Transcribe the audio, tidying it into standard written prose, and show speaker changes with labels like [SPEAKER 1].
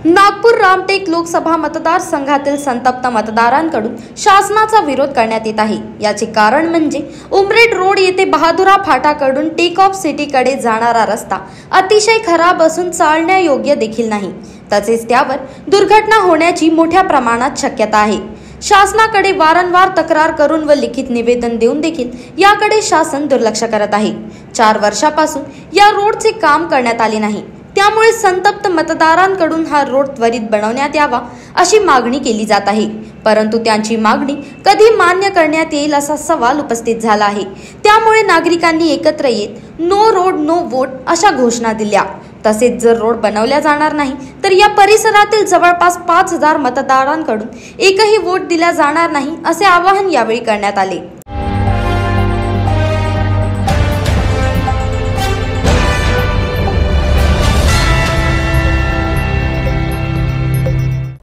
[SPEAKER 1] नागपूर रामटेक लोकसभा मतदारसंघातील संतप्त मतदारांकडून शासनाचा विरोध करण्यात येत आहे। याचे कारण म्हणजे उमरेड रोड येथे बहादुरा फाटाकडून टेक ऑफ सिटीकडे जाणारा रस्ता अतिशय खराब असून चालण्यायोग्य देखील नाही। तसेच त्यावर दुर्घटना होण्याची मोठ्या प्रमाणात शक्यता आहे। शासनाकडे वारंवार तक्रार करून व लिखित निवेदन देऊन देखील याकडे शासन दुर्लक्ष करत आहे। 4 वर्षापासून या रोडचे काम करण्यात आले नाही। त्यामुळे संतप्त मतदारांकडून हा रोड त्वरित बनवण्यात यावा अशी मागणी केली जात आहे। परंतु त्यांची मागणी कधी मान्य करण्यात येईल असा सवाल उपस्थित झाला आहे। त्यामुळे नागरिकांनी एकत्र येत नो रोड नो वोट अशा घोषणा दिल्या। तसेच जर रोड बनवला जाणार नाही तर या परिसरातील जवळपास 5000 मतदारांकडून एकही वोट दिला जाणार नाही असे आवाहन यावेळी करण्यात आले।